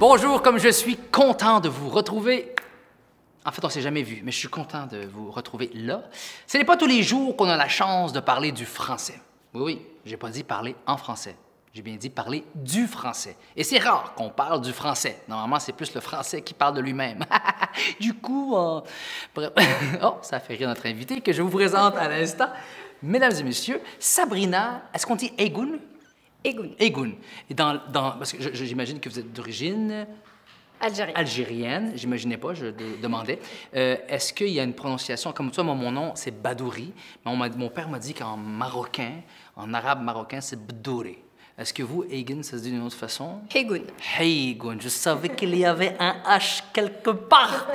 Bonjour, comme je suis content de vous retrouver. En fait, on ne s'est jamais vu, mais je suis content de vous retrouver là. Ce n'est pas tous les jours qu'on a la chance de parler du français. Oui, j'ai pas dit parler en français. J'ai bien dit parler du français. Et c'est rare qu'on parle du français. Normalement, c'est plus le français qui parle de lui-même. Du coup, bref. Oh, ça fait rire notre invité que je vous présente à l'instant. Mesdames et messieurs, Sabrina, est-ce qu'on dit Egoun? Egoun. Egoun. Et parce que j'imagine que vous êtes d'origine algérienne. J'imaginais pas, je demandais. Est-ce qu'il y a une prononciation comme toi? Moi, mon nom, c'est Badouri. Mon père m'a dit qu'en marocain, en arabe marocain, c'est Bdouri. Est-ce que vous, Egoun, ça se dit d'une autre façon? Egoun. Egoun. Je savais qu'il y avait un H quelque part.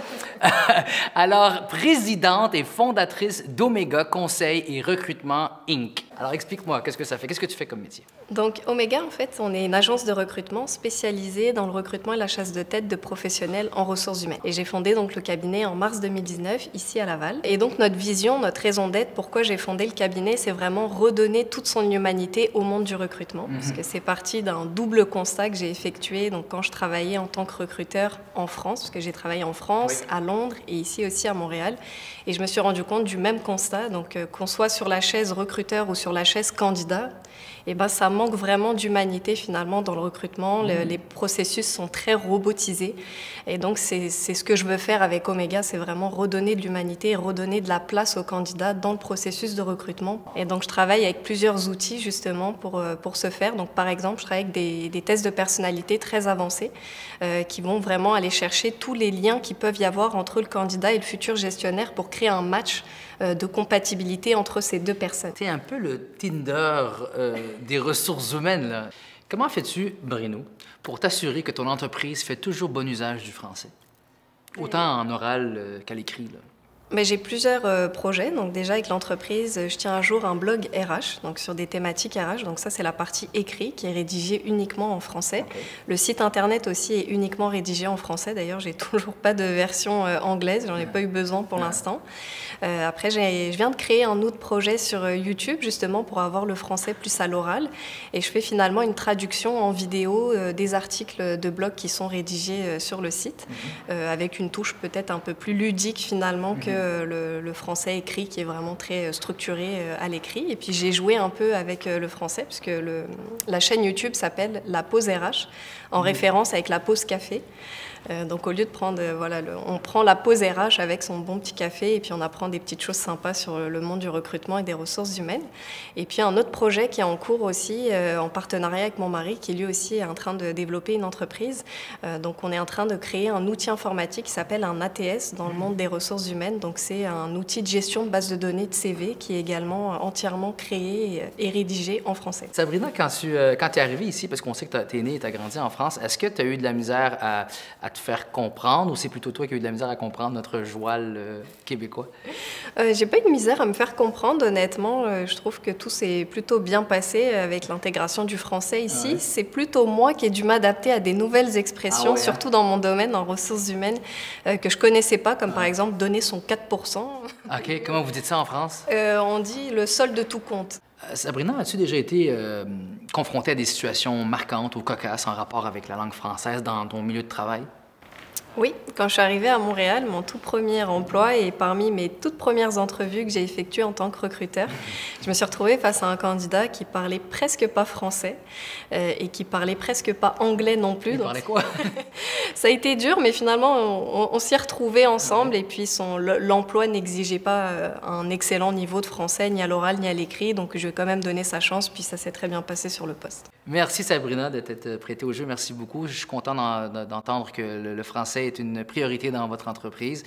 Alors, présidente et fondatrice d'Omega Conseil et Recrutement Inc. Alors, explique-moi, qu'est-ce que ça fait? Qu'est-ce que tu fais comme métier? Donc, Omega, en fait, on est une agence de recrutement spécialisée dans le recrutement et la chasse de tête de professionnels en ressources humaines. Et j'ai fondé donc le cabinet en mars 2019, ici à Laval. Et donc, notre vision, notre raison d'être, pourquoi j'ai fondé le cabinet, c'est vraiment redonner toute son humanité au monde du recrutement. Parce que c'est parti d'un double constat que j'ai effectué donc, quand je travaillais en tant que recruteur en France, parce que j'ai travaillé en France, à Londres et ici aussi à Montréal. Et je me suis rendu compte du même constat, donc qu'on soit sur la chaise recruteur ou sur la chaise candidat, et ben, ça manque vraiment d'humanité finalement dans le recrutement. Les processus sont très robotisés. Et donc, c'est ce que je veux faire avec Omega, c'est vraiment redonner de l'humanité et redonner de la place aux candidats dans le processus de recrutement. Et donc, je travaille avec plusieurs outils justement pour ce faire. Donc, par exemple, je travaille avec des tests de personnalité très avancés qui vont vraiment aller chercher tous les liens qu'il peuvent y avoir entre le candidat et le futur gestionnaire pour créer un match de compatibilité entre ces deux personnes. C'est un peu le Tinder des ressources humaines, là. Comment fais-tu, Bruno, pour t'assurer que ton entreprise fait toujours bon usage du français? Autant en oral qu'à l'écrit, là. Mais j'ai plusieurs projets. Donc déjà avec l'entreprise, je tiens un jour un blog RH, donc sur des thématiques RH. Donc ça c'est la partie écrit qui est rédigée uniquement en français. Okay. Le site internet aussi est uniquement rédigé en français. D'ailleurs, j'ai toujours pas de version anglaise. J'en ai pas eu besoin pour l'instant. Après, je viens de créer un autre projet sur YouTube justement pour avoir le français plus à l'oral. Et je fais finalement une traduction en vidéo des articles de blog qui sont rédigés sur le site, avec une touche peut-être un peu plus ludique finalement que le français écrit qui est vraiment très structuré à l'écrit. Et puis j'ai joué un peu avec le français puisque la chaîne YouTube s'appelle La Pause RH en référence avec la pause café. Donc au lieu de prendre, on prend la pause RH avec son bon petit café et puis on apprend des petites choses sympas sur le monde du recrutement et des ressources humaines. Et puis un autre projet qui est en cours aussi en partenariat avec mon mari qui lui aussi est en train de développer une entreprise. Donc on est en train de créer un outil informatique qui s'appelle un ATS dans le monde des ressources humaines. Donc c'est un outil de gestion de base de données de CV qui est également entièrement créé et rédigé en français. Sabrina, quand tu es arrivée ici, parce qu'on sait que tu es née et tu as grandi en France, est-ce que tu as eu de la misère à te faire comprendre ou c'est plutôt toi qui as eu de la misère à comprendre notre joual québécois? J'ai pas eu de misère à me faire comprendre, honnêtement. Je trouve que tout s'est plutôt bien passé avec l'intégration du français ici. Ah ouais. C'est plutôt moi qui ai dû m'adapter à des nouvelles expressions, surtout dans mon domaine, en ressources humaines, que je connaissais pas, comme par exemple donner son 4%. OK. Comment vous dites ça en France? On dit le solde de tout compte. Sabrina, as-tu déjà été confrontée à des situations marquantes ou cocasses en rapport avec la langue française dans ton milieu de travail? Oui, quand je suis arrivée à Montréal, mon tout premier emploi et parmi mes toutes premières entrevues que j'ai effectuées en tant que recruteur, je me suis retrouvée face à un candidat qui parlait presque pas français et qui parlait presque pas anglais non plus. Il parlait quoi? Ça a été dur, mais finalement, on s'y est retrouvés ensemble et puis l'emploi n'exigeait pas un excellent niveau de français, ni à l'oral, ni à l'écrit, donc je vais quand même donner sa chance, puis ça s'est très bien passé sur le poste. Merci Sabrina de t'être prêtée au jeu, merci beaucoup. Je suis content d'entendre que le français est une priorité dans votre entreprise.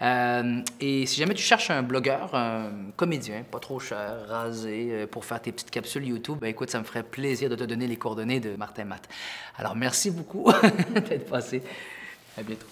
Et si jamais tu cherches un blogueur, un comédien, pas trop cher, rasé, pour faire tes petites capsules YouTube, ben écoute, ça me ferait plaisir de te donner les coordonnées de Martin Matt. Alors merci beaucoup d'être passé. À bientôt.